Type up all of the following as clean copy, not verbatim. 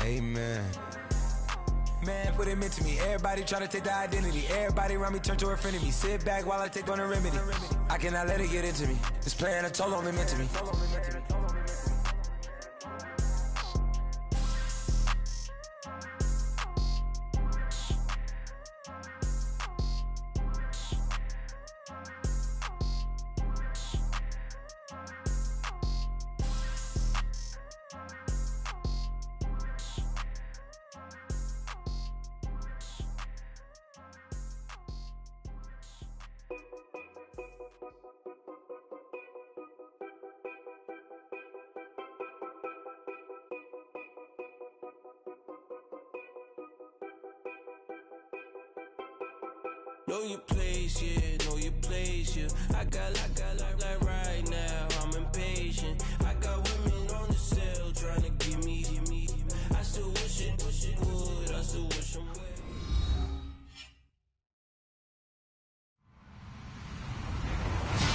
Amen. Man, what it meant to me. Everybody try to take the identity. Everybody around me turn to a friend of me. Sit back while I take on a remedy. I cannot let it get into me. It's playing a toll on me, meant to me. Know your place, yeah, know your place, yeah. I got like right now, I'm impatient. I got women on the cell trying to give me. I still wish it would, I still wish them would.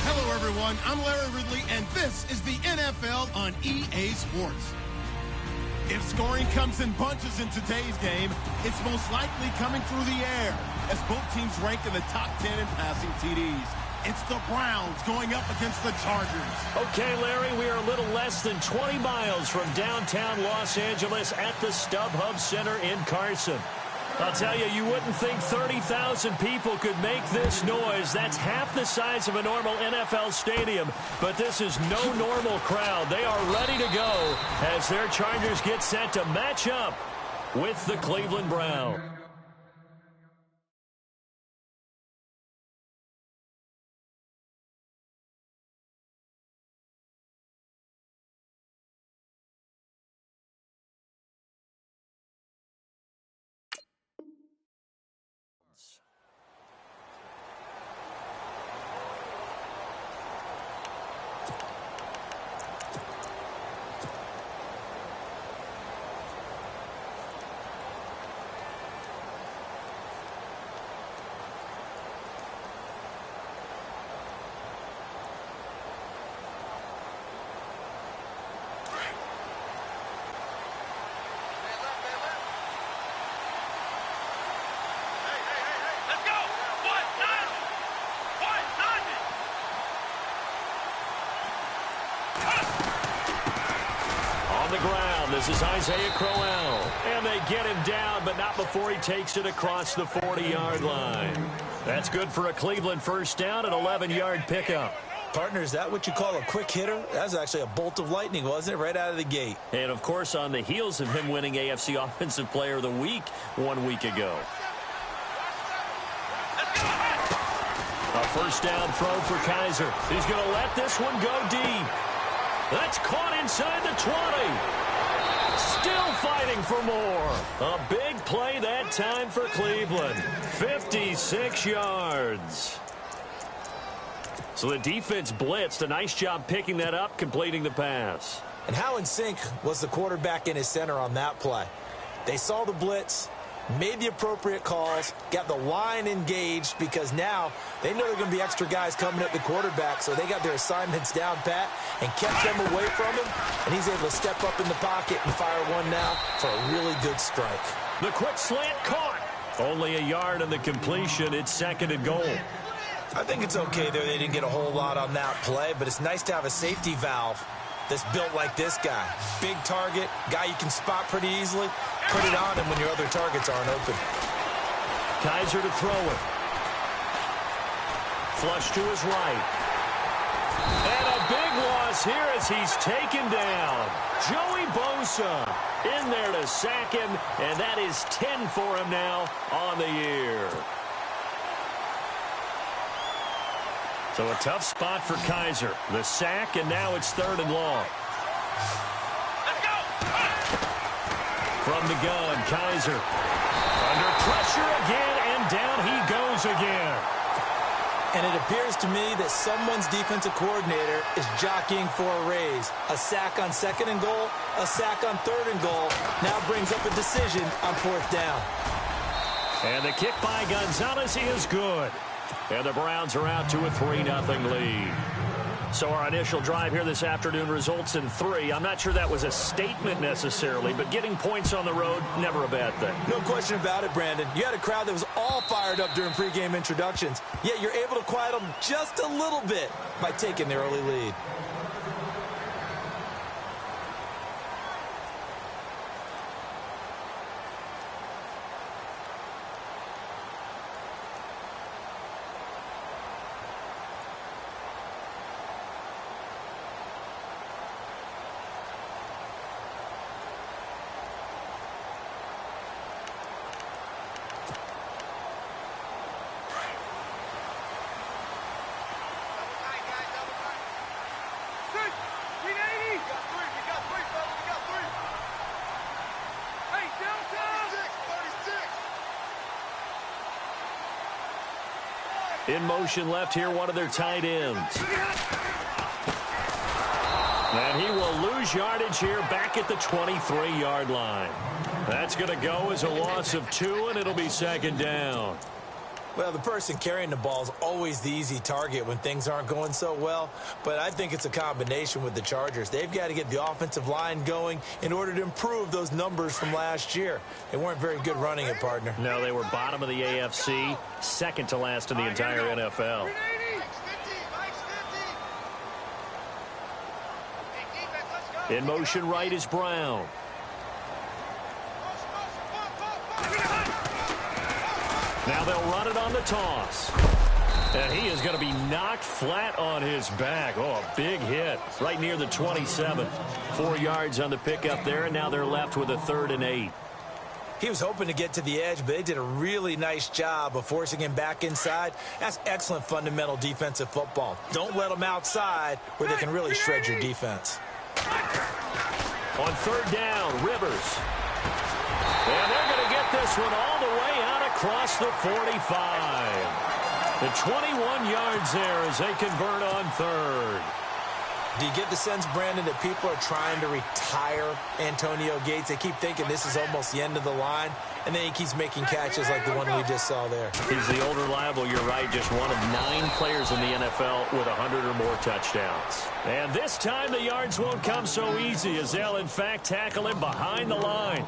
Hello, everyone. I'm Larry Ridley, and this is the NFL on EA Sports. If scoring comes in bunches in today's game, it's most likely coming through the air, as both teams rank in the top 10 in passing TDs. It's the Browns going up against the Chargers. Okay, Larry, we are a little less than 20 miles from downtown Los Angeles at the StubHub Center in Carson. I'll tell you, you wouldn't think 30,000 people could make this noise. That's half the size of a normal NFL stadium. But this is no normal crowd. They are ready to go as their Chargers get set to match up with the Cleveland Browns. This is Isaiah Crowell, and they get him down, but not before he takes it across the 40-yard line. That's good for a Cleveland first down, an 11-yard pickup. Partner, is that what you call a quick hitter? That was actually a bolt of lightning, wasn't it? Right out of the gate. And, of course, on the heels of him winning AFC Offensive Player of the Week 1 week ago. A first down throw for Kaiser. He's going to let this one go deep. That's caught inside the 20. Still fighting for more. A big play that time for Cleveland. 56 yards. So the defense blitzed. A nice job picking that up, completing the pass. And how in sync was the quarterback and his center on that play? They saw the blitz, made the appropriate calls, got the line engaged, because now they know there are going to be extra guys coming at the quarterback, so they got their assignments down pat and kept them away from him, and he's able to step up in the pocket and fire one now for a really good strike. The quick slant caught. Only a yard on the completion. It's second and goal. I think it's okay there. They didn't get a whole lot on that play, but it's nice to have a safety valve that's built like this guy. Big target, guy you can spot pretty easily. Put it on him when your other targets aren't open. Kaiser to throw it. Flush to his right. And a big loss here as he's taken down. Joey Bosa in there to sack him, and that is 10 for him now on the year. So a tough spot for Kaiser. The sack, and now it's third and long. From the gun, Kaiser. Under pressure again, and down he goes again. And it appears to me that someone's defensive coordinator is jockeying for a raise. A sack on second and goal, a sack on third and goal. Now brings up a decision on fourth down. And the kick by Gonzalez is good. And the Browns are out to a 3-0 lead. So our initial drive here this afternoon results in 3. I'm not sure that was a statement necessarily, but getting points on the road, never a bad thing. No question about it, Brandon. You had a crowd that was all fired up during pregame introductions, yet you're able to quiet them just a little bit by taking the early lead. In motion left here, one of their tight ends. And he will lose yardage here back at the 23-yard line. That's going to go as a loss of 2, and it'll be second down. Well, the person carrying the ball is always the easy target when things aren't going so well, but I think it's a combination with the Chargers. They've got to get the offensive line going in order to improve those numbers from last year. They weren't very good running it, partner. No, they were bottom of the AFC, second to last in the entire NFL. In motion right is Brown. Now they'll run it on the toss. And he is going to be knocked flat on his back. Oh, a big hit right near the 27. 4 yards on the pickup there, and now they're left with a 3rd and 8. He was hoping to get to the edge, but they did a really nice job of forcing him back inside. That's excellent fundamental defensive football. Don't let them outside where they can really shred your defense. On 3rd down, Rivers. And they're going to get this one all the way out across the 45. The 21 yards there as they convert on 3rd. Do you get the sense, Brandon, that people are trying to retire Antonio Gates? They keep thinking this is almost the end of the line, and then he keeps making catches like the one we just saw there. He's the old reliable, you're right, just one of 9 players in the NFL with 100 or more touchdowns. And this time the yards won't come so easy as they'll, in fact, tackle him behind the line.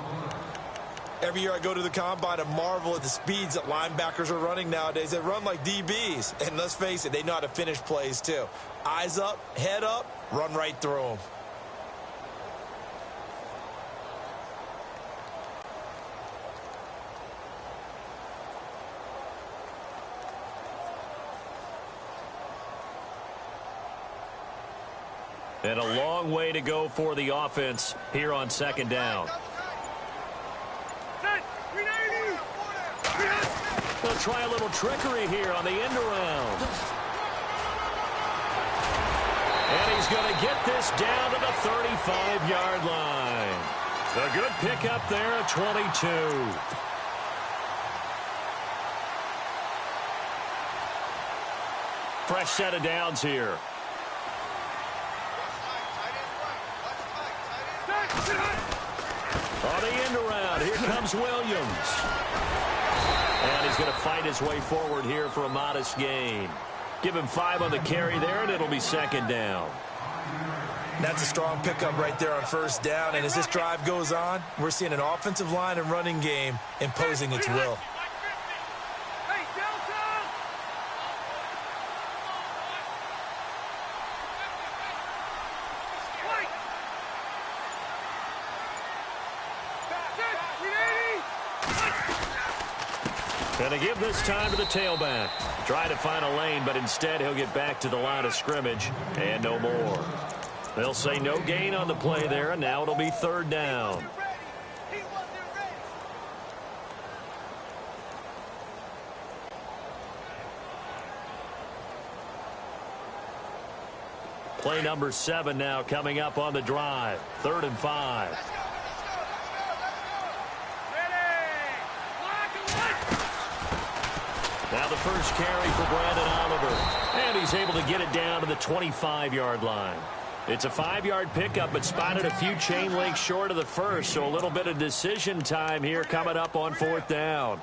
Every year I go to the combine and marvel at the speeds that linebackers are running nowadays. They run like DBs. And let's face it, they know how to finish plays too. Eyes up, head up, run right through them. And a long way to go for the offense here on 2nd down. They'll try a little trickery here on the end around. And he's going to get this down to the 35-yard line. A good pickup there at 22. Fresh set of downs here. On the end around, here comes Williams. And he's going to fight his way forward here for a modest gain. Give him 5 on the carry there, and it'll be 2nd down. That's a strong pickup right there on 1st down. And as this drive goes on, we're seeing an offensive line and running game imposing its will. Going to give this time to the tailback. Try to find a lane, but instead he'll get back to the line of scrimmage and no more. They'll say no gain on the play there, and now it'll be 3rd down. Play number 7 now coming up on the drive. 3rd and 5. Now the first carry for Brandon Oliver. And he's able to get it down to the 25-yard line. It's a 5-yard pickup, but spotted a few chain links short of the first, so a little bit of decision time here coming up on 4th down.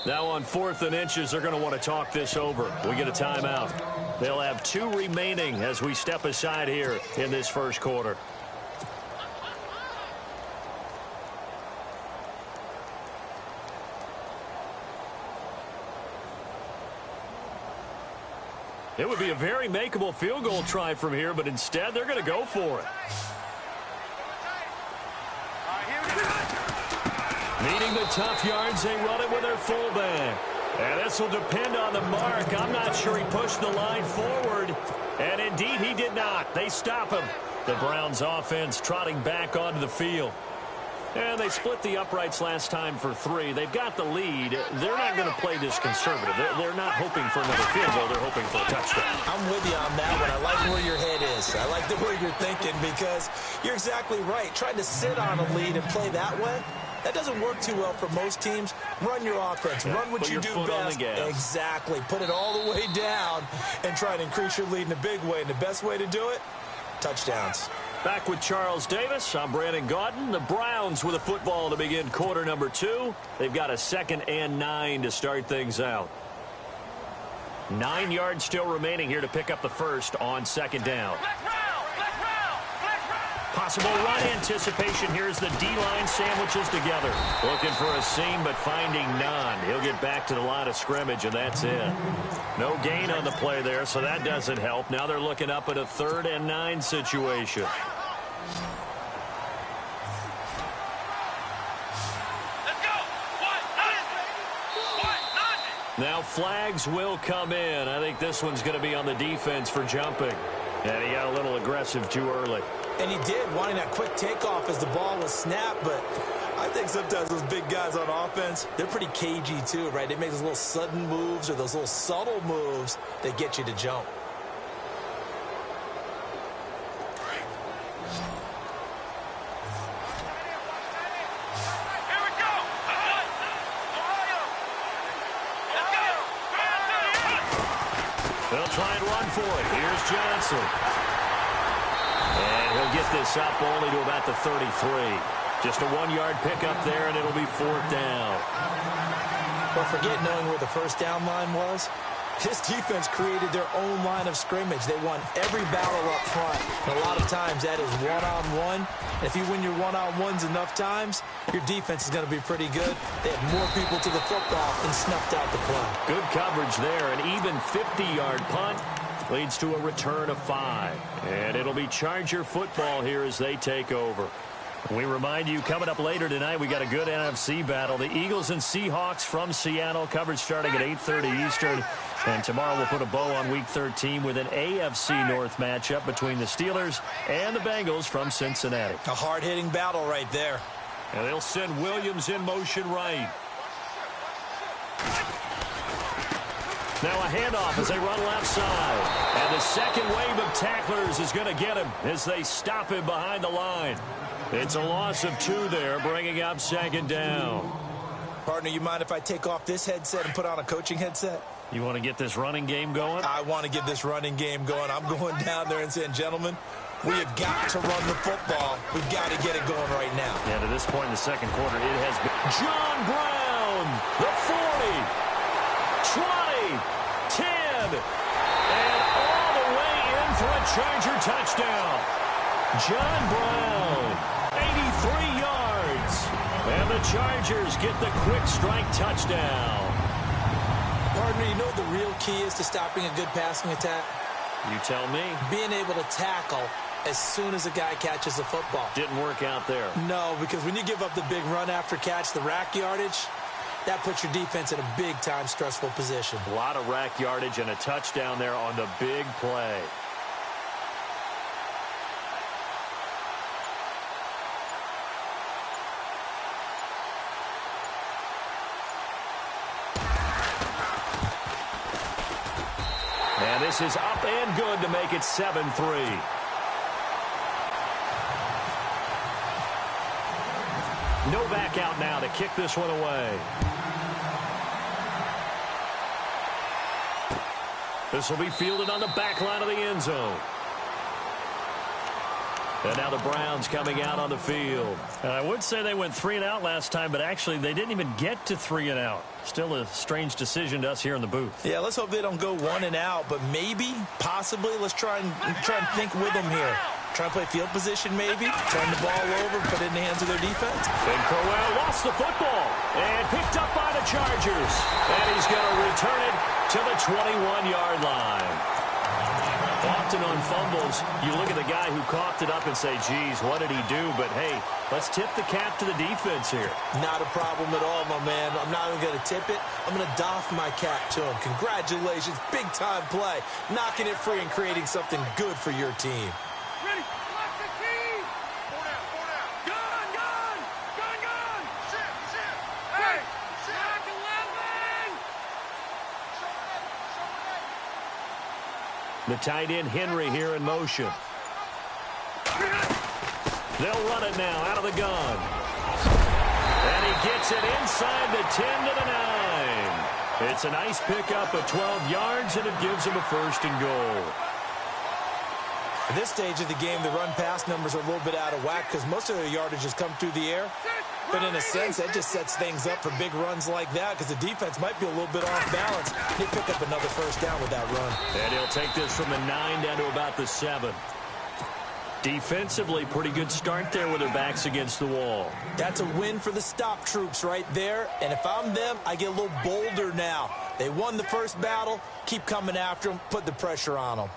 Now on 4th and inches, they're going to want to talk this over. We get a timeout. They'll have 2 remaining as we step aside here in this first quarter. It would be a very makeable field goal try from here, but instead they're going to go for it. Needing the tough yards, they run it with their fullback. And this will depend on the mark. I'm not sure he pushed the line forward. And indeed, he did not. They stop him. The Browns offense trotting back onto the field. And they split the uprights last time for 3. They've got the lead. They're not going to play this conservative. They're not hoping for another field goal. They're hoping for a touchdown. I'm with you on that one. I like where your head is. I like the way you're thinking because you're exactly right. Trying to sit on a lead and play that way, that doesn't work too well for most teams. Run your offense. Run what you do best. Exactly. Put it all the way down and try to increase your lead in a big way. And the best way to do it, touchdowns. Back with Charles Davis. I'm Brandon Gaudin. The Browns with a football to begin quarter number 2. They've got a 2nd and 9 to start things out. 9 yards still remaining here to pick up the first on 2nd down. Possible run anticipation. Here's the D-line sandwiches together. Looking for a seam, but finding none. He'll get back to the line of scrimmage, and that's it. No gain on the play there, so that doesn't help. Now they're looking up at a 3rd and 9 situation. Now flags will come in. I think this one's going to be on the defense for jumping. And he got a little aggressive too early. And he did, wanting that quick takeoff as the ball was snapped. But I think sometimes those big guys on offense, they're pretty cagey too, right? They make those little sudden moves or those little subtle moves that get you to jump. They'll try and run for it. Here's Johnson. And he'll get this up only to about the 33. Just a 1-yard pickup there, and it'll be 4th down. But forget knowing where the first down line was. This defense created their own line of scrimmage. They won every battle up front. And a lot of times that is one-on-one. And if you win your one-on-ones enough times, your defense is going to be pretty good. They had more people to the football and snuffed out the play. Good coverage there. An even 50-yard punt leads to a return of 5. And it'll be Charger football here as they take over. We remind you, coming up later tonight, we got a good NFC battle. The Eagles and Seahawks from Seattle, coverage starting at 8:30 Eastern. And tomorrow we'll put a bow on Week 13 with an AFC North matchup between the Steelers and the Bengals from Cincinnati. A hard-hitting battle right there. And they'll send Williams in motion right. Now a handoff as they run left side. And the second wave of tacklers is going to get him as they stop him behind the line. It's a loss of 2 there, bringing up 2nd down. Partner, you mind if I take off this headset and put on a coaching headset? You want to get this running game going? I want to get this running game going. I'm going down there and saying, gentlemen, we have got to run the football. We've got to get it going right now. Yeah, to this point in the second quarter, it has been John Brown, the 40, 20, 10, and all the way in for a Charger touchdown. John Brown, 83 yards. And the Chargers get the quick strike touchdown. Partner, you know what the real key is to stopping a good passing attack? You tell me. Being able to tackle as soon as a guy catches the football. Didn't work out there. No, because when you give up the big run after catch, the rack yardage, that puts your defense in a big-time stressful position. A lot of rack yardage and a touchdown there on the big play. And this is up and good to make it 7-3. No back out now to kick this one away. This will be fielded on the back line of the end zone. And now the Browns coming out on the field. I would say they went 3 and out last time, but actually they didn't even get to 3 and out. Still a strange decision to us here in the booth. Yeah, let's hope they don't go 1 and out, but maybe, possibly, let's try and think with them here. Try and play field position maybe, turn the ball over, put it in the hands of their defense. And Crowell lost the football and picked up by the Chargers. And he's going to return it to the 21-yard line. Often on fumbles, you look at the guy who coughed it up and say, geez, what did he do? But, hey, let's tip the cap to the defense here. Not a problem at all, my man. I'm not even going to tip it. I'm going to doff my cap to him. Congratulations. Big-time play. Knocking it free and creating something good for your team. Ready, lock the team! 4 down. Gun! Gun! Sit! Hey! Lock 11! The tight end, Henry, here in motion. They'll run it now out of the gun. And he gets it inside the 10 to the 9. It's a nice pickup of 12 yards, and it gives him a 1st and goal. At this stage of the game, the run-pass numbers are a little bit out of whack because most of their yardage has come through the air. But in a sense, that just sets things up for big runs like that because the defense might be a little bit off balance. They pick up another 1st down with that run. And he'll take this from the 9 down to about the 7. Defensively, pretty good start there with their backs against the wall. That's a win for the stop troops right there. And if I'm them, I get a little bolder now. They won the first battle. Keep coming after them. Put the pressure on them.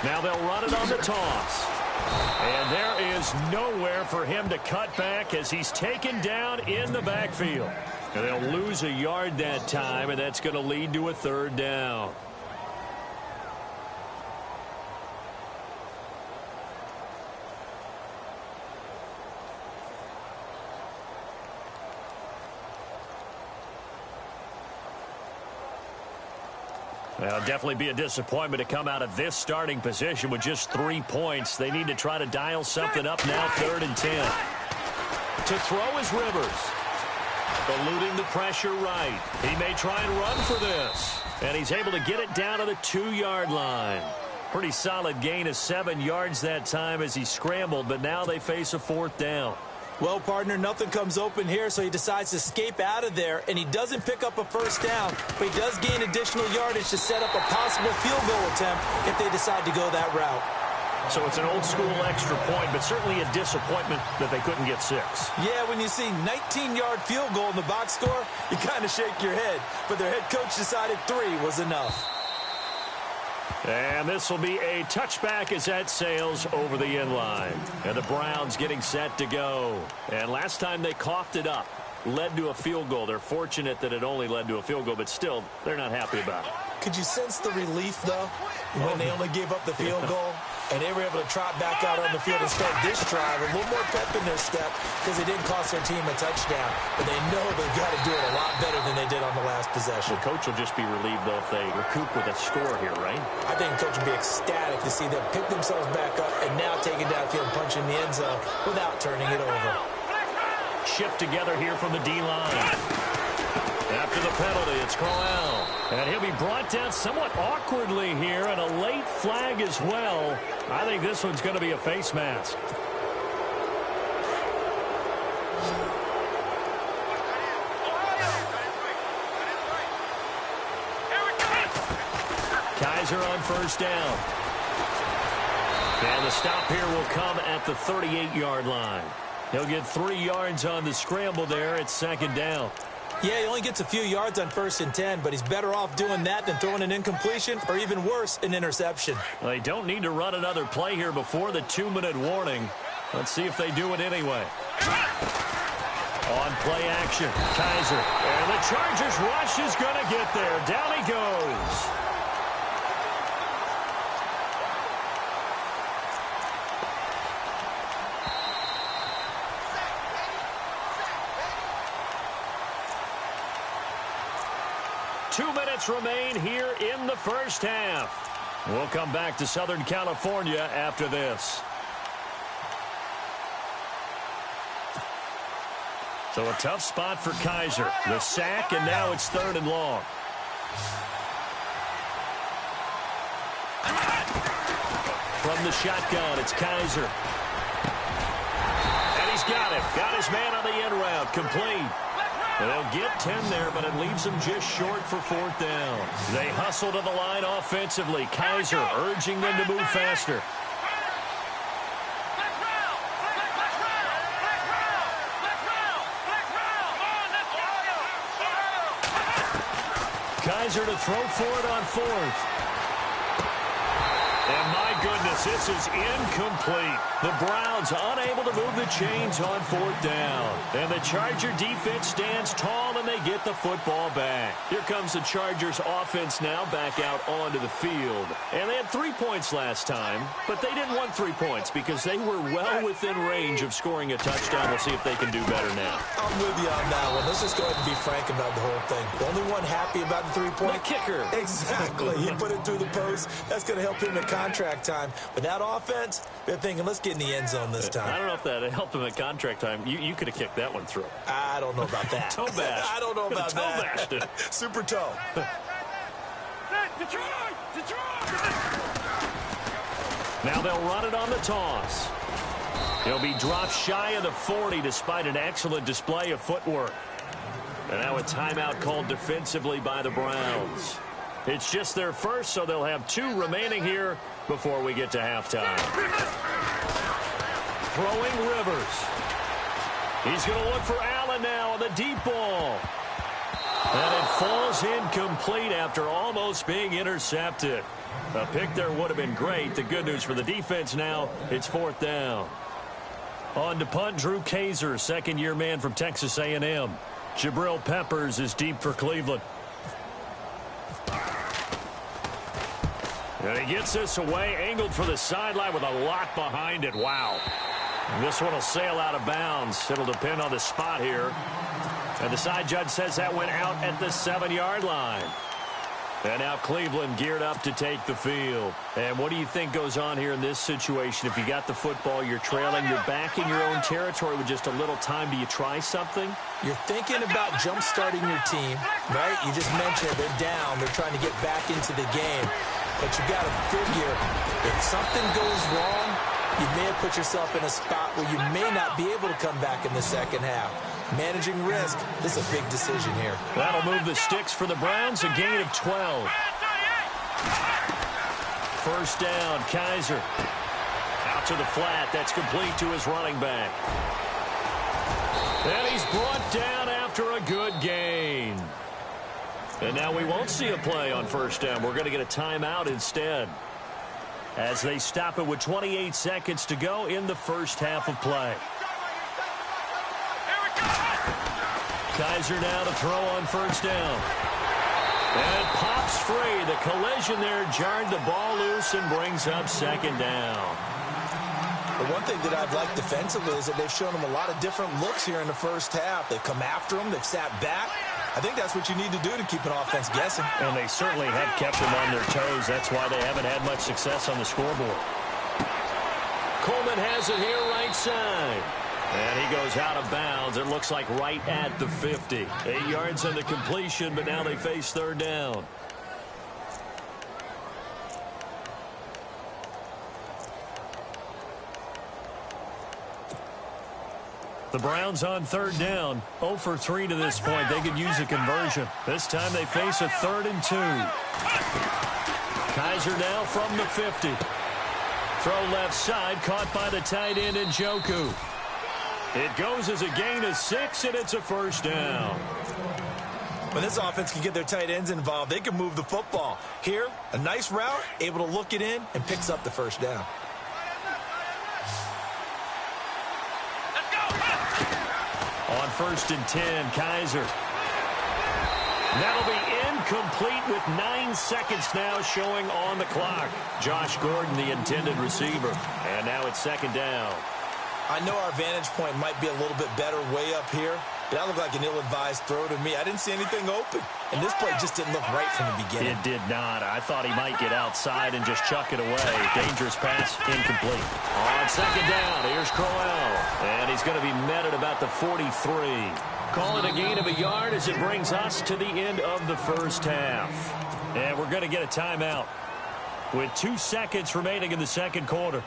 Now they'll run it on the toss. And there is nowhere for him to cut back as he's taken down in the backfield. And they'll lose a yard that time, and that's going to lead to a 3rd down. Well, definitely be a disappointment to come out of this starting position with just 3 points. They need to try to dial something up now, 3rd and 10. To throw is Rivers. Eluding the pressure right. He may try and run for this. And he's able to get it down to the 2-yard line. Pretty solid gain of 7 yards that time as he scrambled, but now they face a 4th down. Well, partner, nothing comes open here, so he decides to escape out of there, and he doesn't pick up a 1st down, but he does gain additional yardage to set up a possible field goal attempt if they decide to go that route. So it's an old-school extra point, but certainly a disappointment that they couldn't get 6. Yeah, when you see 19-yard field goal in the box score, you kind of shake your head, but their head coach decided 3 was enough. And this will be a touchback as that sails over the end line. And the Browns getting set to go. And last time they coughed it up, led to a field goal. They're fortunate that it only led to a field goal, but still, they're not happy about it. Could you sense the relief, though, when they only gave up the field goal? And they were able to trot back out on the field and start this drive. A little more pep in their step because they didn't cost their team a touchdown. But they know they've got to do it a lot better than they did on the last possession. The coach will just be relieved, though, if they recoup with a score here, right? I think the coach will be ecstatic to see them pick themselves back up and now take it downfield and punch in the end zone without turning it over. Shift together here from the D-line. After the penalty, it's Crowell. And he'll be brought down somewhat awkwardly here, and a late flag as well. I think this one's going to be a face mask. Kaiser on 1st down. And the stop here will come at the 38-yard line. He'll get 3 yards on the scramble there at 2nd down. Yeah, he only gets a few yards on 1st and 10, but he's better off doing that than throwing an incompletion or even worse, an interception. Well, they don't need to run another play here before the 2-minute warning. Let's see if they do it anyway. On play action, Kaiser. And the Chargers rush is going to get there. Down he goes. 2 minutes remain here in the first half. We'll come back to Southern California after this. So a tough spot for Kaiser. The sack, and now it's 3rd and long. From the shotgun, it's Kaiser. And he's got him. Got his man on the end route. Complete. And they'll get 10 there, but it leaves them just short for 4th down. They hustle to the line offensively. Kaiser urging them to move faster. Kaiser to throw for it on 4th. And my goodness, this is incomplete. The Browns unable to move the chains on 4th down. And the Charger defense stands tall, and they get the football back. Here comes the Chargers offense now back out onto the field. And they had 3 points last time, but they didn't want 3 points because they were well within range of scoring a touchdown. We'll see if they can do better now. I'm with you on that one. Let's just go ahead and be frank about the whole thing. The only one happy about the 3-point? The kicker. Exactly. He put it through the post. That's going to help him in contract time. But that offense, they're thinking, let's get in the end zone this time. I don't know if that helped him at contract time. You could have kicked that one through. I don't know about that. Toe bash. I don't know about toe that. Bashed it. Super toe. Now they'll run it on the toss. He'll be dropped shy of the 40 despite an excellent display of footwork. And now a timeout called defensively by the Browns. It's just their first, so they'll have 2 remaining here before we get to halftime. Throwing Rivers. He's going to look for Allen now on the deep ball. And it falls incomplete after almost being intercepted. A pick there would have been great. The good news for the defense now, it's 4th down. On to punt, Drew Kaiser, second-year man from Texas A&M. Jabril Peppers is deep for Cleveland. And he gets this away, angled for the sideline with a lot behind it. Wow. And this one will sail out of bounds. It'll depend on the spot here. And the side judge says that went out at the 7-yard line. And now Cleveland geared up to take the field. And what do you think goes on here in this situation? If you got the football, you're trailing, you're back in your own territory with just a little time. Do you try something? You're thinking about jump-starting your team, right? You just mentioned they're down. They're trying to get back into the game. But you got to figure, if something goes wrong, you may have put yourself in a spot where you may not be able to come back in the second half. Managing risk, this is a big decision here. That'll move the sticks for the Browns, a gain of 12. First down, Kaiser. Out to the flat, that's complete to his running back. And he's brought down after a good gain. And now we won't see a play on first down. We're going to get a timeout instead, as they stop it with 28 seconds to go in the first half of play. Kaiser now to throw on first down. And it pops free. The collision there jarred the ball loose and brings up second down. The one thing that I've liked defensively is that they've shown them a lot of different looks here in the first half. They've come after them. They've sat back. I think that's what you need to do to keep an offense guessing. And they certainly have kept them on their toes. That's why they haven't had much success on the scoreboard. Coleman has it here right side. And he goes out of bounds. It looks like right at the 50. 8 yards on the completion, but now they face third down. The Browns on third down, 0 for 3 to this point. They could use a conversion. This time they face a 3rd and 2. Kaiser now from the 50. Throw left side, caught by the tight end Njoku. It goes as a gain of 6, and it's a first down. When this offense can get their tight ends involved, they can move the football. Here, a nice route, able to look it in, and picks up the first down. On 1st and 10, Kaiser. That'll be incomplete with 9 seconds now showing on the clock. Josh Gordon, the intended receiver. And now it's second down. I know our vantage point might be a little bit better way up here, That looked like an ill-advised throw to me. I didn't see anything open. And this play just didn't look right from the beginning. It did not. I thought he might get outside and just chuck it away. Dangerous pass, incomplete. On second down, here's Crowell. And he's going to be met at about the 43. Call it a gain of a yard as it brings us to the end of the first half. And we're going to get a timeout with 2 seconds remaining in the second quarter.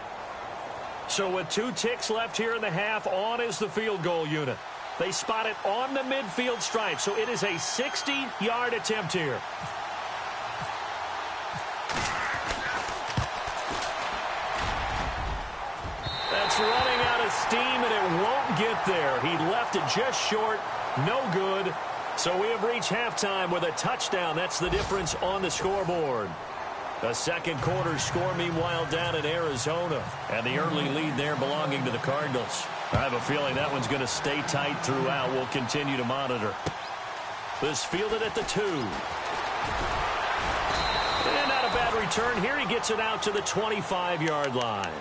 So with 2 ticks left here in the half, on is the field goal unit. They spot it on the midfield stripe, so it is a 60-yard attempt here. That's running out of steam, and it won't get there. He left it just short. No good. So we have reached halftime with a touchdown. That's the difference on the scoreboard. The second quarter score, meanwhile, down in Arizona. And the early lead there belonging to the Cardinals. I have a feeling that one's going to stay tight throughout. We'll continue to monitor. This fielded at the 2. And not a bad return here. He gets it out to the 25-yard line.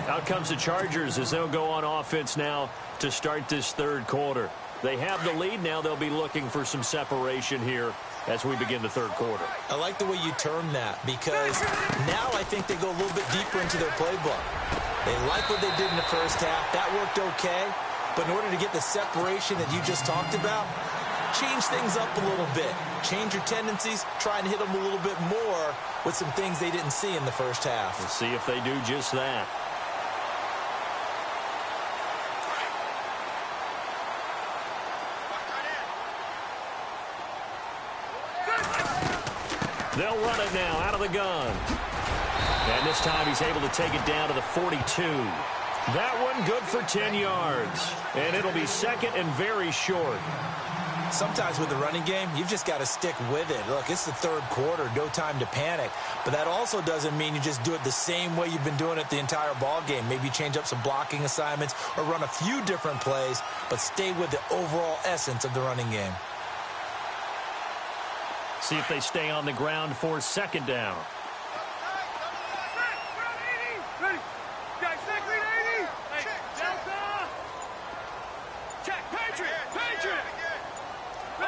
Out comes the Chargers as they'll go on offense now to start this third quarter. They have the lead. Now they'll be looking for some separation here as we begin the third quarter. I like the way you term that because now I think they go a little bit deeper into their playbook. They like what they did in the first half. That worked okay. But in order to get the separation that you just talked about, change things up a little bit. Change your tendencies. Try and hit them a little bit more with some things they didn't see in the first half. We'll see if they do just that. They'll run it now out of the gun. And this time he's able to take it down to the 42. That one good for 10 yards. And it'll be second and very short. Sometimes with the running game, you've just got to stick with it. Look, it's the third quarter, no time to panic. But that also doesn't mean you just do it the same way you've been doing it the entire ball game. Maybe change up some blocking assignments or run a few different plays, but stay with the overall essence of the running game. See if they stay on the ground for second down. Ready. Guys, second 80. Hey, Delta. Check. Patriot. Over.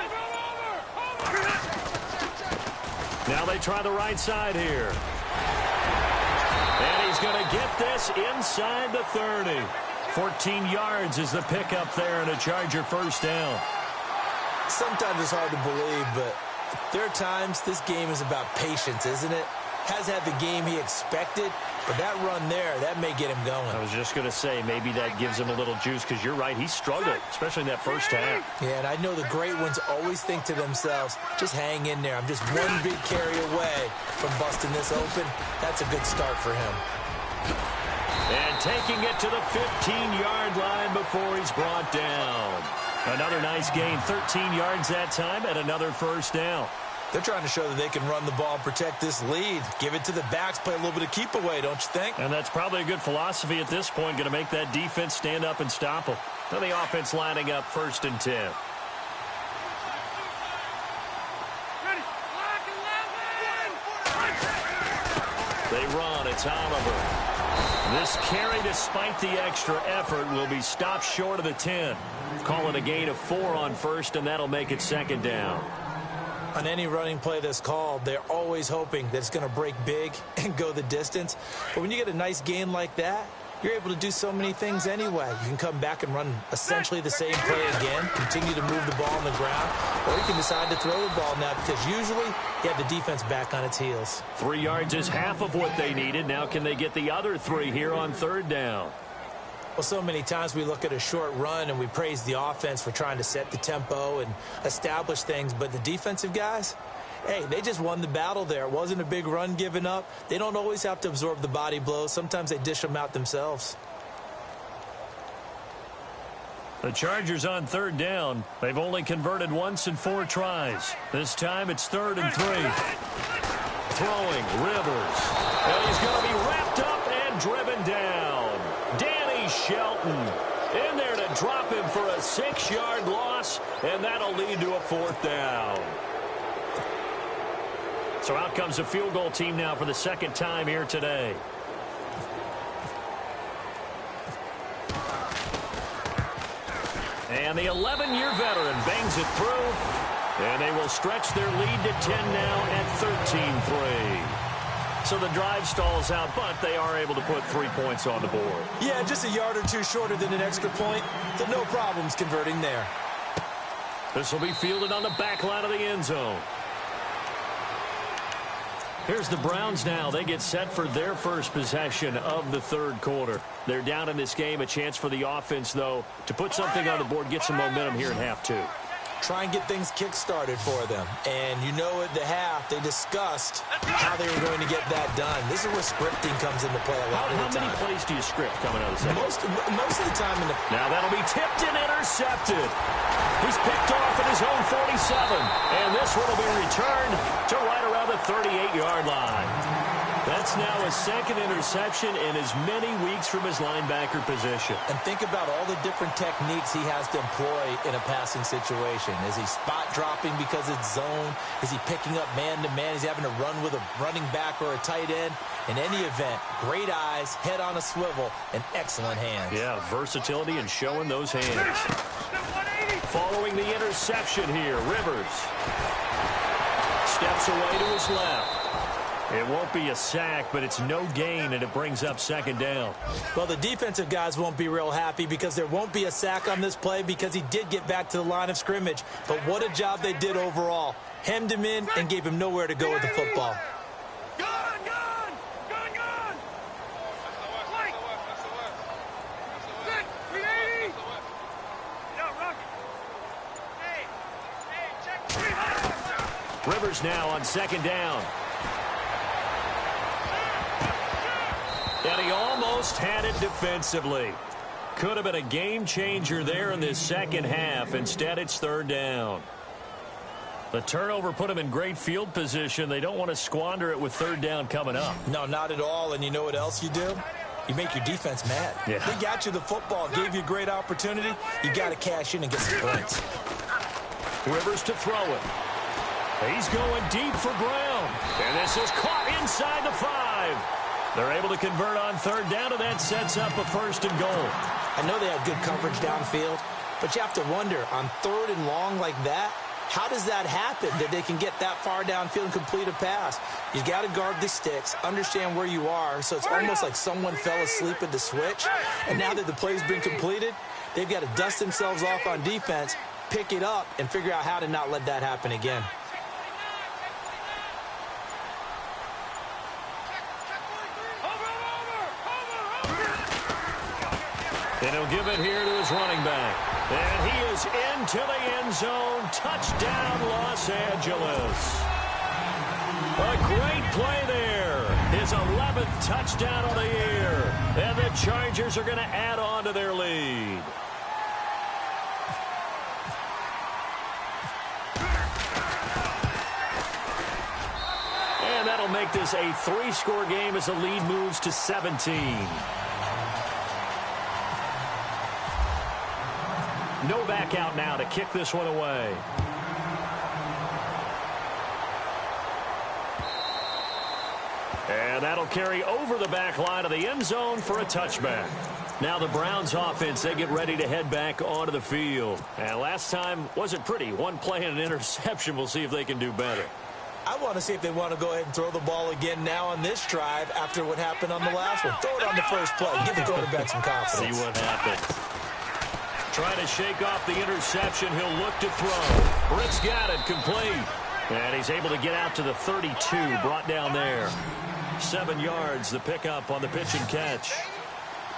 Now they try the right side here. And he's going to get this inside the 30. 14 yards is the pickup there and a Charger first down. Sometimes it's hard to believe, but there are times this game is about patience, isn't it? Has had the game he expected, but that run there, that may get him going. I was just going to say, maybe that gives him a little juice, because you're right, he struggled, especially in that first half. Yeah, and I know the great ones always think to themselves, just hang in there. I'm just one big carry away from busting this open. That's a good start for him. And taking it to the 15-yard line before he's brought down. Another nice gain, 13 yards that time, and another first down. They're trying to show that they can run the ball and protect this lead. Give it to the backs, play a little bit of keep away, don't you think? And that's probably a good philosophy at this point, going to make that defense stand up and stop them. Now the offense lining up 1st and 10. Ready. Lock 11. They run, it's Oliver. This carry, despite the extra effort, will be stopped short of the 10. Call it a gain of 4 on first, and that'll make it second down. On any running play that's called, they're always hoping that it's going to break big and go the distance. But when you get a nice gain like that, you're able to do so many things anyway. You can come back and run essentially the same play again, continue to move the ball on the ground, or you can decide to throw the ball now because usually you have the defense back on its heels. 3 yards is half of what they needed. Now can they get the other 3 here on third down? Well, so many times we look at a short run and we praise the offense for trying to set the tempo and establish things, but the defensive guys, hey, they just won the battle there. It wasn't a big run given up. They don't always have to absorb the body blows. Sometimes they dish them out themselves. The Chargers on third down. They've only converted once in 4 tries. This time it's 3rd and 3. Throwing, Rivers. And he's going to be wrapped up and driven down. Danny Shelton in there to drop him for a 6-yard loss, and that'll lead to a 4th down. So out comes the field goal team now for the second time here today. And And the 11-year veteran bangs it through. And they will stretch their lead to 10 now at 13-3. So the drive stalls out, but they are able to put 3 points on the board. Yeah, just a yard or two shorter than an extra point. So no problems converting there. This will be fielded on the back line of the end zone. Here's the Browns now. They get set for their first possession of the third quarter. They're down in this game. A chance for the offense, though, to put something on the board, get some momentum here in half two. Try and get things kick-started for them. And you know at the half, they discussed how they were going to get that done. This is where scripting comes into play a lot of the time. How many plays do you script coming out of the second? Most of the time in the... Now that'll be tipped and intercepted. He's picked off at his own 47. And this one will be returned to right around the 38-yard line. That's now a second interception in as many weeks from his linebacker position. And think about all the different techniques he has to employ in a passing situation. Is he spot dropping because it's zone? Is he picking up man-to-man? Is he having to run with a running back or a tight end? In any event, great eyes, head on a swivel, and excellent hands. Yeah, versatility and showing those hands. Following the interception here, Rivers steps away to his left. It won't be a sack, but it's no gain, and it brings up second down. Well, the defensive guys won't be real happy because there won't be a sack on this play because he did get back to the line of scrimmage. But what a job they did overall. Hemmed him in and gave him nowhere to go with the football. Rivers now on second down. And he almost had it defensively. Could have been a game changer there in this second half. Instead, it's third down. The turnover put him in great field position. They don't want to squander it with third down coming up. No, not at all. And you know what else you do? You make your defense mad. Yeah. They got you the football, gave you a great opportunity. You got to cash in and get some points. Rivers to throw it. He's going deep for Brown. And this is caught inside the 5. They're able to convert on third down, and that sets up a first and goal. I know they had good coverage downfield, but you have to wonder, on third and long like that, how does that happen that they can get that far downfield and complete a pass? You got to guard the sticks, understand where you are, so it's almost like someone fell asleep at the switch, and now that the play's been completed, they've got to dust themselves off on defense, pick it up, and figure out how to not let that happen again. And he'll give it here to his running back. And he is into the end zone. Touchdown, Los Angeles. A great play there. His 11th touchdown of the year. And the Chargers are going to add on to their lead. And that'll make this a 3-score game as the lead moves to 17. Novak out now to kick this one away. And that'll carry over the back line of the end zone for a touchback. Now the Browns offense, they get ready to head back onto the field. And last time wasn't pretty. One play and an interception. We'll see if they can do better. I want to see if they want to go ahead and throw the ball again now on this drive after what happened on the last one. Throw it on the first play. Give the quarterback some confidence. See what happens. Trying to shake off the interception. He'll look to throw. Britt's got it complete. And he's able to get out to the 32. Brought down there. 7 yards, the pickup on the pitch and catch.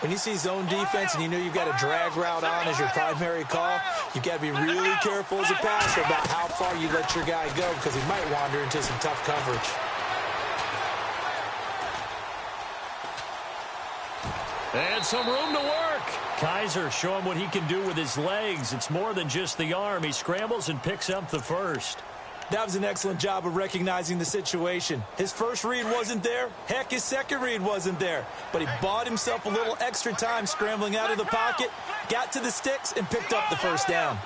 When you see zone defense and you know you've got a drag route on as your primary call, you've got to be really careful as a passer about how far you let your guy go because he might wander into some tough coverage. And some room to work. Kaiser showing what he can do with his legs. It's more than just the arm. He scrambles and picks up the first. That was an excellent job of recognizing the situation. His first read wasn't there. Heck, his second read wasn't there. But he bought himself a little extra time scrambling out of the pocket, got to the sticks, and picked up the first down.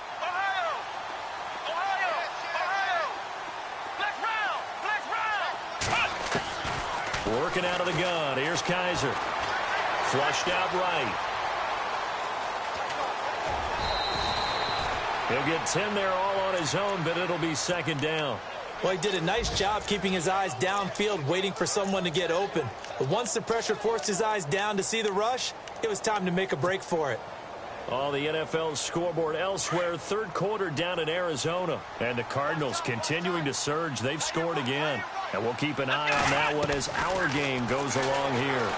Working out of the gun. Here's Kaiser. Flushed out right. He'll get 10 there all on his own, but it'll be second down. Well, he did a nice job keeping his eyes downfield, waiting for someone to get open. But once the pressure forced his eyes down to see the rush, it was time to make a break for it. On the NFL scoreboard elsewhere, third quarter down in Arizona. And the Cardinals continuing to surge. They've scored again. And we'll keep an eye on that one as our game goes along here.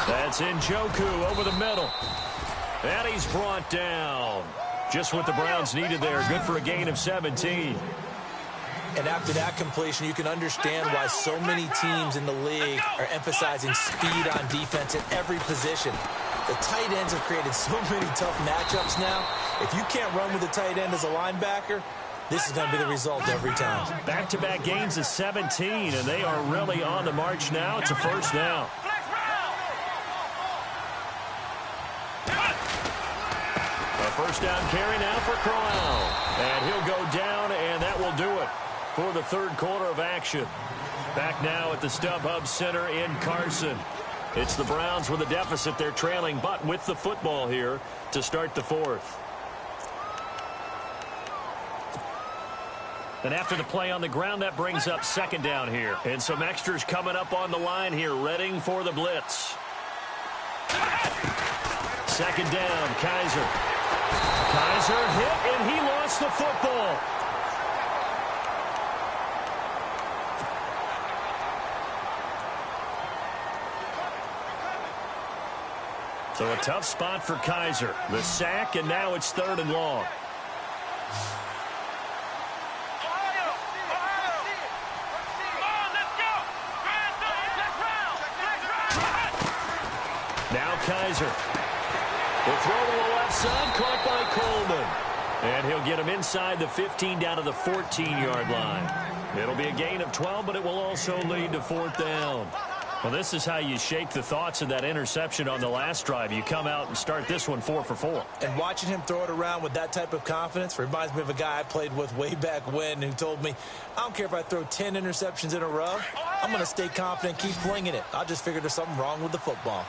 That's Njoku over the middle. And he's brought down. Just what the Browns needed there. Good for a gain of 17. And after that completion, you can understand why so many teams in the league are emphasizing speed on defense at every position. The tight ends have created so many tough matchups now. If you can't run with the tight end as a linebacker, this is going to be the result every time. Back-to-back gains of 17, and they are really on the march now. It's a first down. A first down carry now for Crowell. And he'll go down, and that will do it for the third quarter of action. Back now at the StubHub Center in Carson. It's the Browns with a deficit. They're trailing, but with the football here to start the fourth. And after the play on the ground, that brings up second down here. And some extras coming up on the line here, readying for the blitz. Second down, Kaiser. Kaiser hit, and he lost the football. So a tough spot for Kaiser. The sack, and now it's third and long. Now Kaiser. The throw to the left side, caught by Coleman. And he'll get him inside the 15 down to the 14-yard line. It'll be a gain of 12, but it will also lead to fourth down. Well, this is how you shake the thoughts of that interception on the last drive. You come out and start this one 4 for 4. And watching him throw it around with that type of confidence reminds me of a guy I played with way back when who told me, I don't care if I throw 10 interceptions in a row. I'm going to stay confident, keep flinging it. I just figured there's something wrong with the football.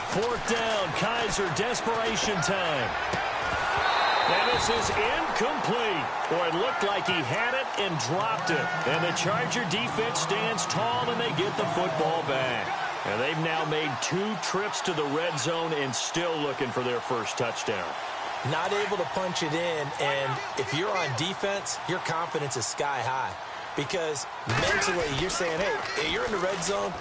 Fourth down, Kaiser, desperation time. And this is incomplete. Boy, it looked like he had it and dropped it. And the Charger defense stands tall, and they get the football back. And they've now made 2 trips to the red zone and still looking for their first touchdown. Not able to punch it in, and if you're on defense, your confidence is sky high. Because mentally, you're saying, hey, you're in the red zone.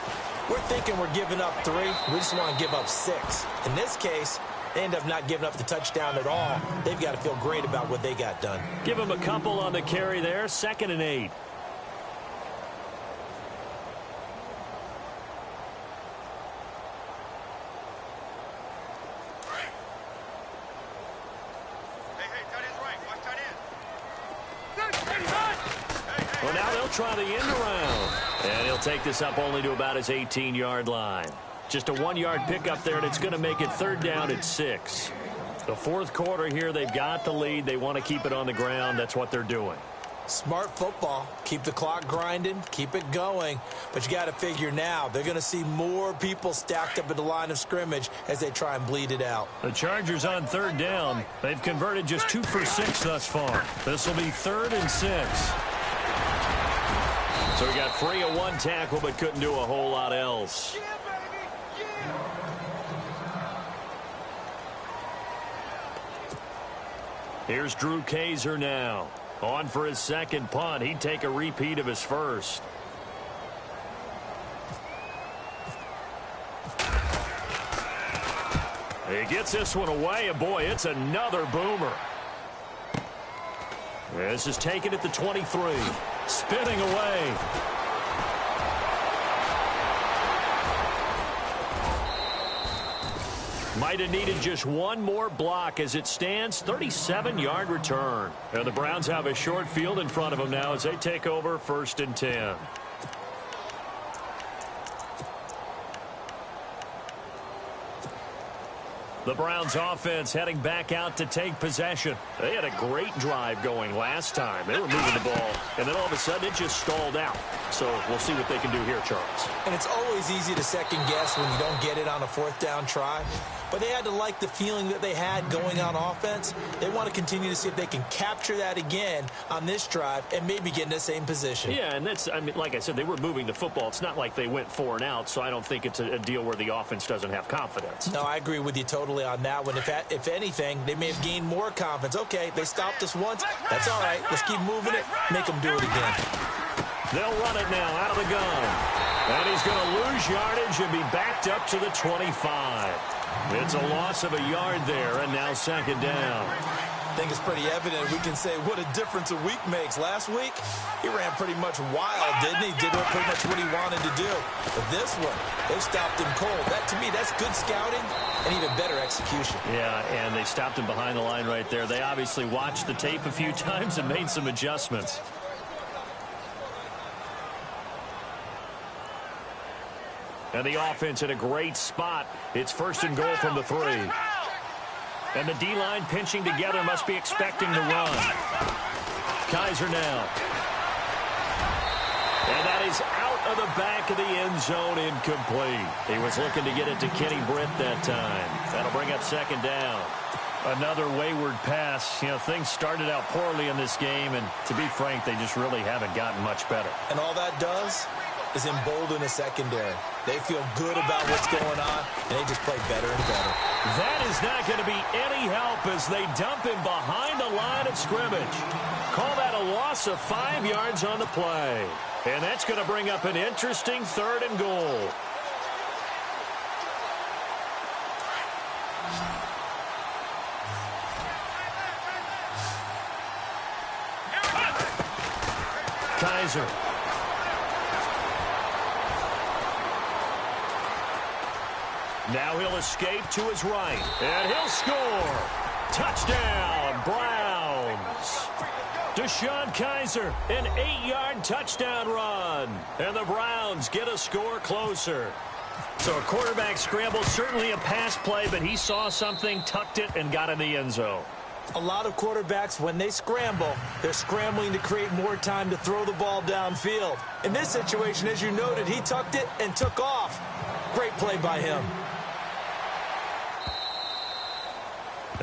We're thinking we're giving up 3. We just want to give up 6. In this case, they end up not giving up the touchdown at all. They've got to feel great about what they got done. Give them a couple on the carry there. 2nd and 8. Well, now they'll try the end around. And he'll take this up only to about his 18-yard line. Just a 1-yard pickup there, and it's going to make it third down at 6. The fourth quarter here, they've got the lead. They want to keep it on the ground. That's what they're doing. Smart football. Keep the clock grinding. Keep it going. But you got to figure now, they're going to see more people stacked up at the line of scrimmage as they try and bleed it out. The Chargers on third down. They've converted just 2 for 6 thus far. This will be 3rd and 6. So he got free of 1 tackle, but couldn't do a whole lot else. Here's Drew Kaiser now. On for his second punt. He'd take a repeat of his first. He gets this one away, and boy, it's another boomer. This is taken at the 23. Spinning away. Might have needed just one more block as it stands. 37-yard return. And the Browns have a short field in front of them now as they take over 1st and 10. The Browns offense heading back out to take possession. They had a great drive going last time. They were moving the ball, and then all of a sudden it just stalled out. So we'll see what they can do here, Charles. And it's always easy to second guess when you don't get it on a fourth down try. But they had to like the feeling that they had going on offense. They want to continue to see if they can capture that again on this drive and maybe get in the same position. Yeah, and that's, I mean, like I said, they were moving the football. It's not like they went 4 and out, so I don't think it's a deal where the offense doesn't have confidence. No, I agree with you totally on that one. If anything, they may have gained more confidence. Okay, they stopped us once. That's all right. Let's keep moving it. Make them do it again. They'll run it now out of the gun. And he's going to lose yardage and be backed up to the 25. It's a loss of a yard there, and now second down. I think it's pretty evident. We can say what a difference a week makes. Last week, he ran pretty much wild, didn't he? Did pretty much what he wanted to do. But this one, they stopped him cold. That, to me, that's good scouting and even better execution. Yeah, and they stopped him behind the line right there. They obviously watched the tape a few times and made some adjustments. And the offense in a great spot. It's first and goal from the 3. And the D-line pinching together must be expecting to run. Kaiser now. And that is out of the back of the end zone, incomplete. He was looking to get it to Kenny Britt that time. That'll bring up second down. Another wayward pass. You know, things started out poorly in this game, and to be frank, they just really haven't gotten much better. And all that does is embolden a secondary. They feel good about what's going on, and they just play better and better. That is not going to be any help as they dump him behind the line of scrimmage. Call that a loss of 5 yards on the play. And that's going to bring up an interesting third and goal. Kaiser. Now he'll escape to his right, and he'll score. Touchdown, Browns. DeShone Kaiser, an 8-yard touchdown run. And the Browns get a score closer. So a quarterback scramble, certainly a pass play, but he saw something, tucked it, and got in the end zone. A lot of quarterbacks, when they scramble, they're scrambling to create more time to throw the ball downfield. In this situation, as you noted, he tucked it and took off. Great play by him.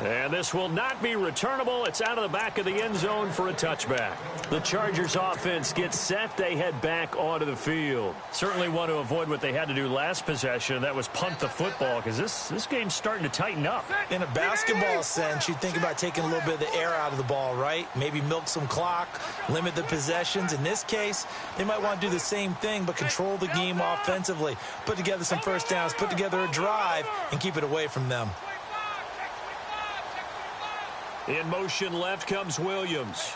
And this will not be returnable. It's out of the back of the end zone for a touchback. The Chargers offense gets set. They head back onto the field. Certainly want to avoid what they had to do last possession. That was punt the football, because this game's starting to tighten up. In a basketball sense, you think about taking a little bit of the air out of the ball, right? Maybe milk some clock, limit the possessions. In this case, they might want to do the same thing, but control the game offensively. Put together some first downs, put together a drive, and keep it away from them. In motion left comes Williams.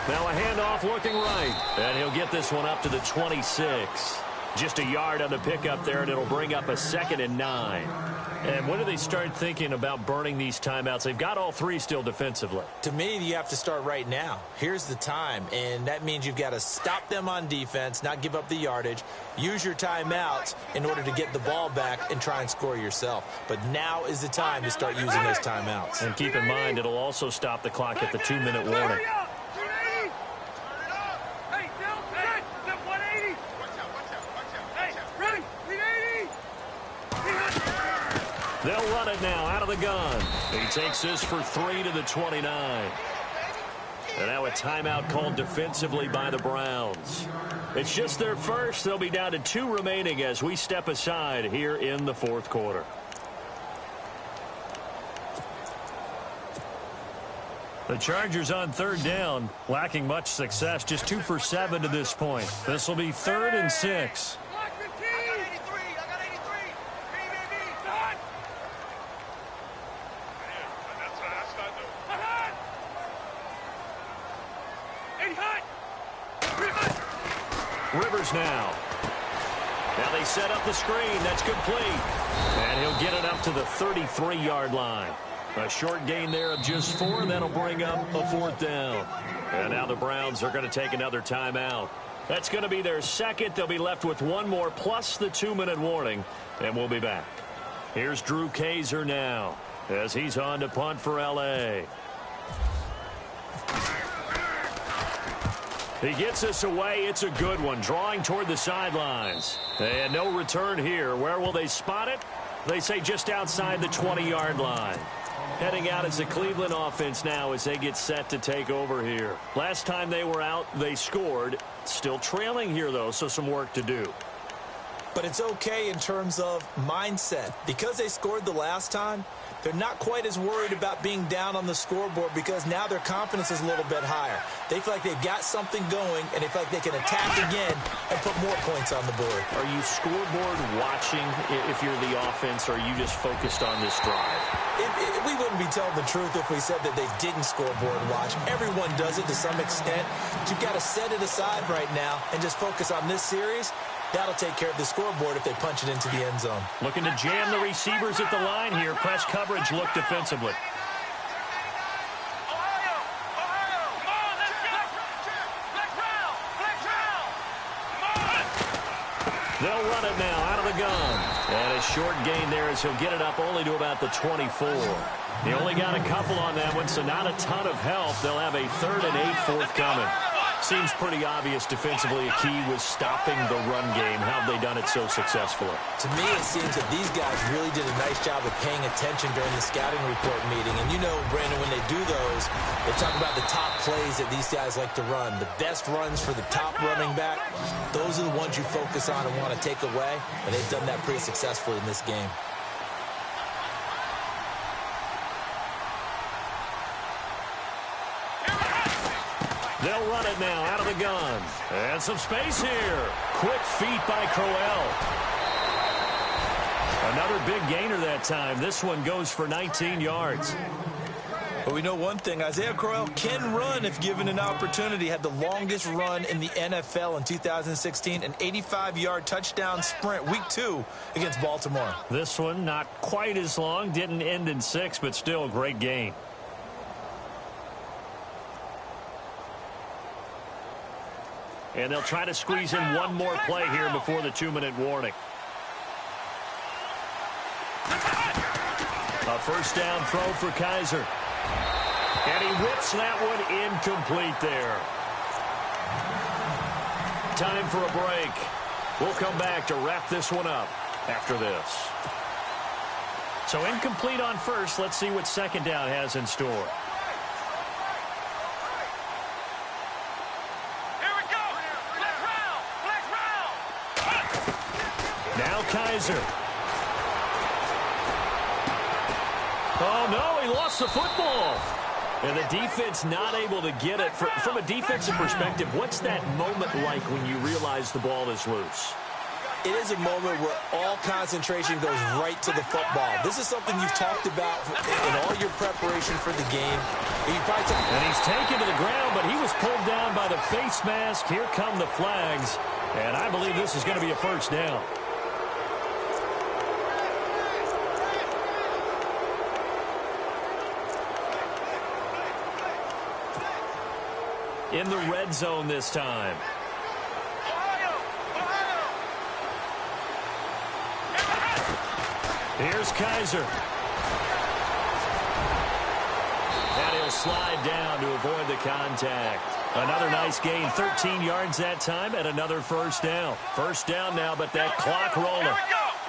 Now a handoff looking right. And he'll get this one up to the 26. Just a yard on the pickup there, and it'll bring up a 2nd and 9. And when do they start thinking about burning these timeouts? They've got all 3 still defensively. To me, you have to start right now. Here's the time, and that means you've got to stop them on defense, not give up the yardage, use your timeouts in order to get the ball back and try and score yourself. But now is the time to start using those timeouts. And keep in mind, it'll also stop the clock at the 2-minute warning. They'll run it now out of the gun. He takes this for 3 to the 29. And now a timeout called defensively by the Browns. It's just their first. They'll be down to 2 remaining as we step aside here in the 4th quarter. The Chargers on 3rd down, lacking much success, just 2 for 7 to this point. This will be 3rd and 6. Rivers now. Now they set up the screen. That's complete. And he'll get it up to the 33-yard line. A short gain there of just 4. That'll bring up a 4th down. And now the Browns are going to take another timeout. That's going to be their second. They'll be left with one more plus the 2-minute warning, and we'll be back. Here's Drew Kaiser now as he's on to punt for L.A. He gets us away. It's a good one, drawing toward the sidelines. And no return here. Where will they spot it? They say just outside the 20-yard line. Heading out as the Cleveland offense now as they get set to take over here. Last time they were out, they scored. Still trailing here, though, so some work to do. But it's okay in terms of mindset. Because they scored the last time, they're not quite as worried about being down on the scoreboard because now their confidence is a little bit higher. They feel like they've got something going, and they feel like they can attack again and put more points on the board. Are you scoreboard watching if you're the offense, or are you just focused on this drive? We wouldn't be telling the truth if we said that they didn't scoreboard watch. Everyone does it to some extent. But you've got to set it aside right now and just focus on this series. That'll take care of the scoreboard if they punch it into the end zone. Looking to jam the receivers at the line here. Press coverage look defensively. They'll run it now out of the gun. And a short gain there as he'll get it up only to about the 24. He only got a couple on that one, so not a ton of help. They'll have a 3rd and 8 forthcoming. Seems pretty obvious defensively a key was stopping the run game. How have they done it so successfully? To me, it seems that these guys really did a nice job of paying attention during the scouting report meeting. And you know, Brandon, when they do those, they talk about the top plays that these guys like to run. The best runs for the top running back, those are the ones you focus on and want to take away. And they've done that pretty successfully in this game. They'll run it now out of the gun. And some space here. Quick feet by Crowell. Another big gainer that time. This one goes for 19 yards. But we know one thing. Isaiah Crowell can run if given an opportunity. Had the longest run in the NFL in 2016. An 85-yard touchdown sprint, week 2 against Baltimore. This one not quite as long. Didn't end in 6, but still a great gain. And they'll try to squeeze in one more play here before the 2-minute warning. A first down throw for Kaiser. And he whips that one incomplete there. Time for a break. We'll come back to wrap this one up after this. So incomplete on first. Let's see what second down has in store. Now Kaiser. Oh, no, he lost the football. And the defense not able to get it. From a defensive perspective, what's that moment like when you realize the ball is loose? It is a moment where all concentration goes right to the football. This is something you've talked about in all your preparation for the game. And he's taken to the ground, but he was pulled down by the face mask. Here come the flags. And I believe this is going to be a first down. In the red zone this time. Here's Kaiser. And he'll slide down to avoid the contact. Another nice gain, 13 yards that time, and another first down. First down now, but that clock rolling.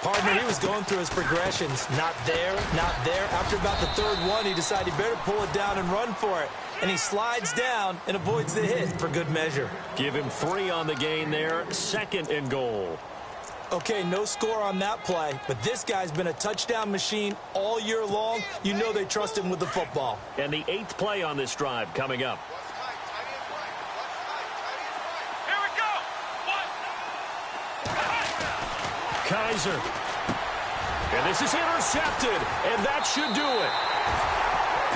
Partner, he was going through his progressions. Not there, not there. After about the 3rd one, he decided he better pull it down and run for it. And he slides down and avoids the hit for good measure. Give him 3 on the gain there. 2nd and goal. Okay, no score on that play, but this guy's been a touchdown machine all year long. You know they trust him with the football. And the 8th play on this drive coming up. Here we go. Kaiser. And this is intercepted, and that should do it.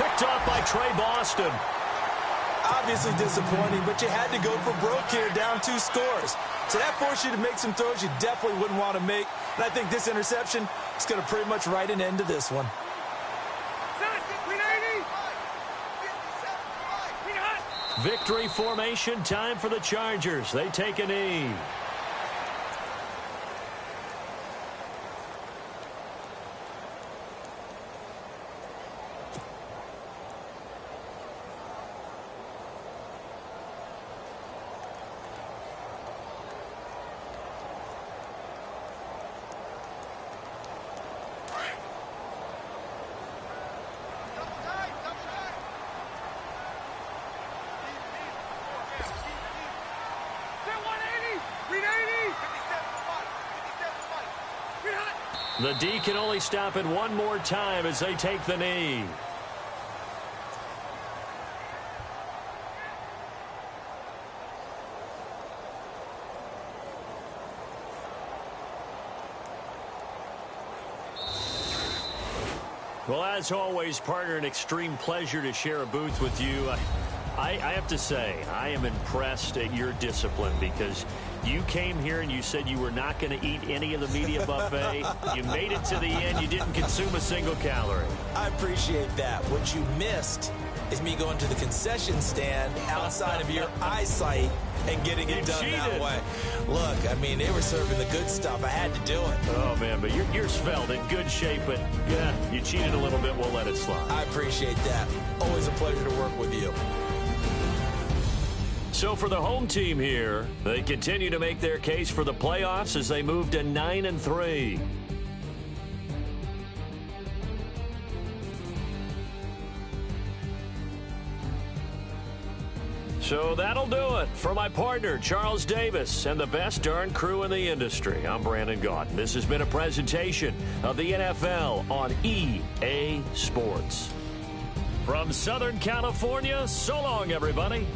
Picked off by Trey Boston. Obviously disappointing, but you had to go for broke here, down 2 scores. So that forced you to make some throws you definitely wouldn't want to make. And I think this interception is going to pretty much write an end to this one. Victory formation, time for the Chargers. They take a knee. The D can only stop it one more time as they take the knee. Well, as always, partner, an extreme pleasure to share a booth with you. I have to say, I am impressed at your discipline because you came here and you said you were not going to eat any of the media buffet. You made it to the end. You didn't consume a single calorie. I appreciate that. What you missed is me going to the concession stand outside of your eyesight and getting it done that way. Look, I mean, they were serving the good stuff. I had to do it. Oh, man, but you're svelte, in good shape, but, yeah, you cheated a little bit. We'll let it slide. I appreciate that. Always a pleasure to work with you. So for the home team here, they continue to make their case for the playoffs as they move to 9-3. So that'll do it for my partner, Charles Davis, and the best darn crew in the industry. I'm Brandon Gaudin. This has been a presentation of the NFL on EA Sports. From Southern California, so long, everybody.